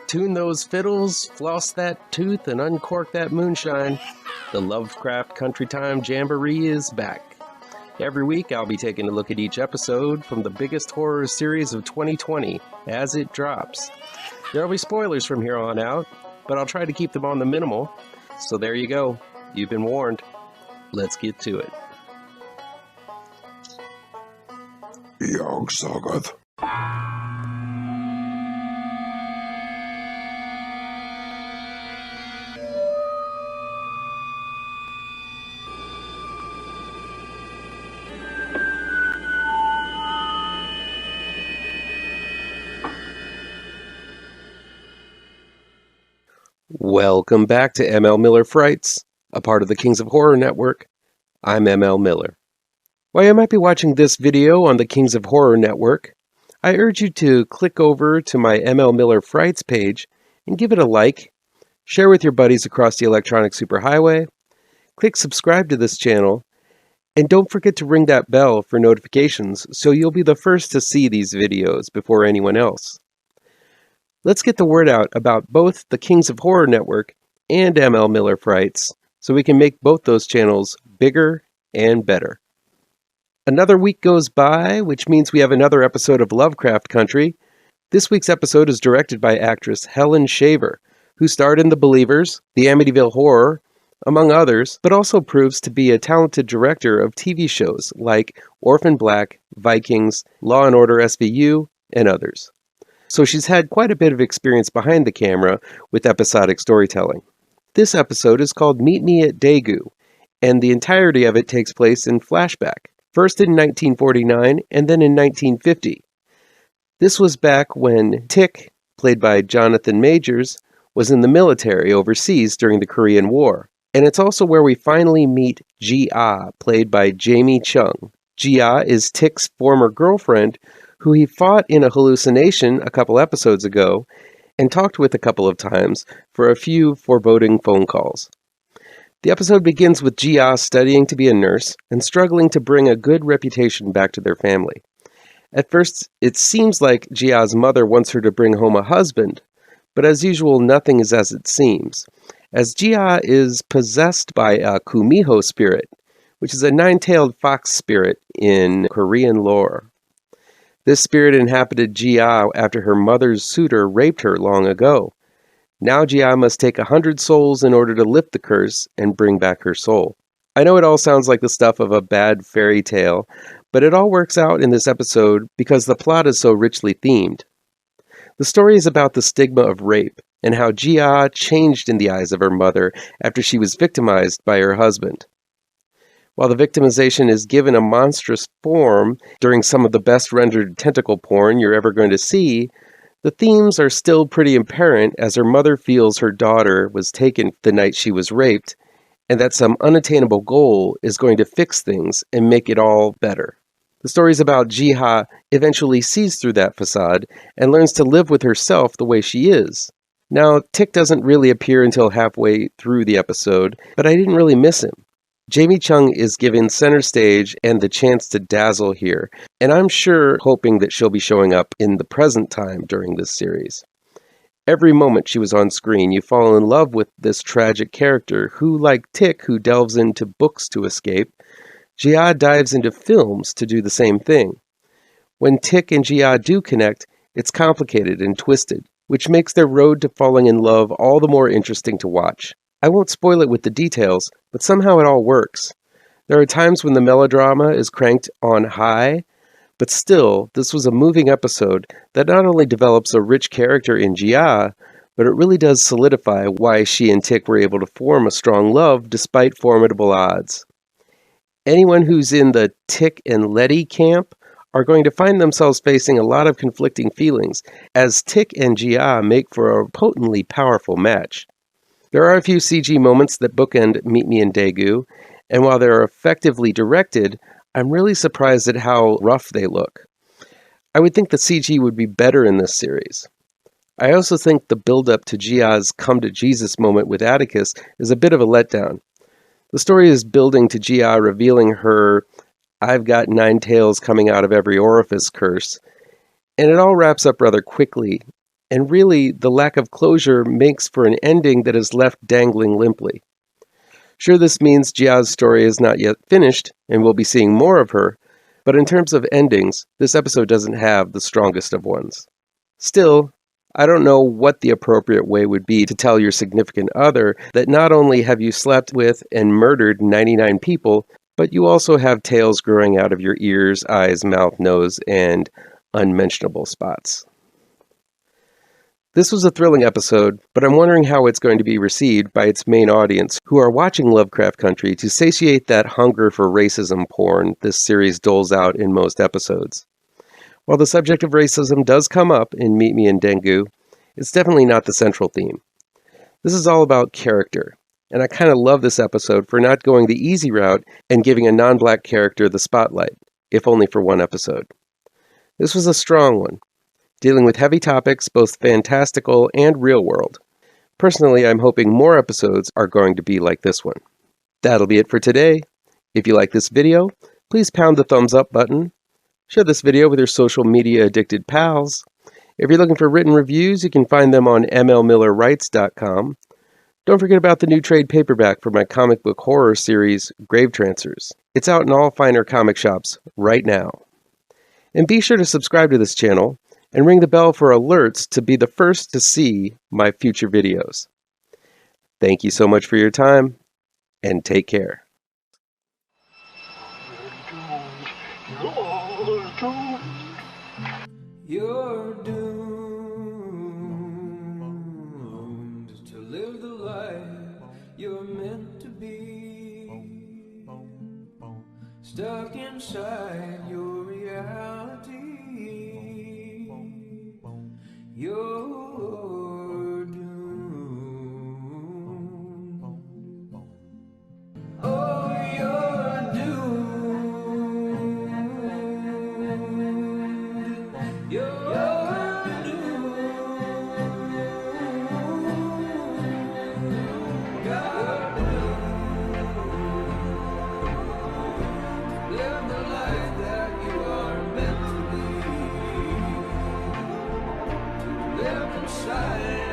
Tune those fiddles, floss that tooth, and uncork that moonshine. The Lovecraft Country Time Jamboree is back. Every week I'll be taking a look at each episode from the biggest horror series of 2020 as it drops. There'll be spoilers from here on out, but I'll try to keep them on the minimal. So there you go. You've been warned. Let's get to it. Young Sagat. Welcome back to ML Miller Frights, a part of the Kings of Horror Network. I'm ML Miller. While you might be watching this video on the Kings of Horror Network, I urge you to click over to my ML Miller Frights page and give it a like, share with your buddies across the electronic superhighway, click subscribe to this channel, and don't forget to ring that bell for notifications so you'll be the first to see these videos before anyone else. Let's get the word out about both the Kings of Horror Network and ML Miller Frights so we can make both those channels bigger and better. Another week goes by, which means we have another episode of Lovecraft Country. This week's episode is directed by actress Helen Shaver, who starred in The Believers, The Amityville Horror, among others, but also proves to be a talented director of TV shows like Orphan Black, Vikings, Law and Order SVU, and others. So she's had quite a bit of experience behind the camera with episodic storytelling. This episode is called Meet Me at Daegu, and the entirety of it takes place in flashback, first in 1949 and then in 1950. This was back when Tick, played by Jonathan Majors, was in the military overseas during the Korean War. And it's also where we finally meet Ji-ah, played by Jamie Chung. Ji-ah is Tick's former girlfriend, who he fought in a hallucination a couple episodes ago and talked with a couple of times for a few foreboding phone calls. The episode begins with Ji-ah studying to be a nurse and struggling to bring a good reputation back to their family. At first, it seems like Ji-ah's mother wants her to bring home a husband, but as usual, nothing is as it seems, as Ji-ah is possessed by a Kumiho spirit, which is a nine-tailed fox spirit in Korean lore. This spirit inhabited Ji-ah after her mother's suitor raped her long ago. Now Ji-ah must take 100 souls in order to lift the curse and bring back her soul. I know it all sounds like the stuff of a bad fairy tale, but it all works out in this episode because the plot is so richly themed. The story is about the stigma of rape and how Ji-ah changed in the eyes of her mother after she was victimized by her husband. While the victimization is given a monstrous form during some of the best rendered tentacle porn you're ever going to see, the themes are still pretty apparent as her mother feels her daughter was taken the night she was raped, and that some unattainable goal is going to fix things and make it all better. The story is about Ji-ah eventually sees through that facade and learns to live with herself the way she is. Now, Tick doesn't really appear until halfway through the episode, but I didn't really miss him. Jamie Chung is given center stage and the chance to dazzle here, and I'm sure hoping that she'll be showing up in the present time during this series. Every moment she was on screen, you fall in love with this tragic character who, like Tick, who delves into books to escape, Ji-ah dives into films to do the same thing. When Tick and Ji-ah do connect, it's complicated and twisted, which makes their road to falling in love all the more interesting to watch. I won't spoil it with the details, but somehow it all works. There are times when the melodrama is cranked on high, but still, this was a moving episode that not only develops a rich character in Ji-ah, but it really does solidify why she and Tick were able to form a strong love despite formidable odds. Anyone who's in the Tick and Letty camp are going to find themselves facing a lot of conflicting feelings, as Tick and Ji-ah make for a potently powerful match. There are a few CG moments that bookend Meet Me in Daegu, and while they're effectively directed, I'm really surprised at how rough they look. I would think the CG would be better in this series. I also think the build-up to Ji-ah's come-to-Jesus moment with Atticus is a bit of a letdown. The story is building to Ji-ah revealing her "I've got 9 tails coming out of every orifice" curse, and it all wraps up rather quickly, And really, the lack of closure makes for an ending that is left dangling limply. Sure, this means Jia's story is not yet finished, and we'll be seeing more of her, but in terms of endings, this episode doesn't have the strongest of ones. Still, I don't know what the appropriate way would be to tell your significant other that not only have you slept with and murdered 99 people, but you also have tails growing out of your ears, eyes, mouth, nose, and unmentionable spots. This was a thrilling episode, but I'm wondering how it's going to be received by its main audience who are watching Lovecraft Country to satiate that hunger for racism porn this series doles out in most episodes. While the subject of racism does come up in Meet Me in Daegu, it's definitely not the central theme. This is all about character, and I kind of love this episode for not going the easy route and giving a non-black character the spotlight, if only for one episode. This was a strong one, dealing with heavy topics, both fantastical and real world. Personally, I'm hoping more episodes are going to be like this one. That'll be it for today. If you like this video, please pound the thumbs up button. Share this video with your social media addicted pals. If you're looking for written reviews, you can find them on mlmillerwrites.com. Don't forget about the new trade paperback for my comic book horror series, Grave Trancers. It's out in all finer comic shops right now. And be sure to subscribe to this channel and ring the bell for alerts to be the first to see my future videos. Thank you so much for your time, and take care. You're doomed to live the life you're meant to be, stuck inside your reality. You're doomed. Oh, you're doomed. You're doomed. You're doomed. Live the life that you are meant to be. Live inside.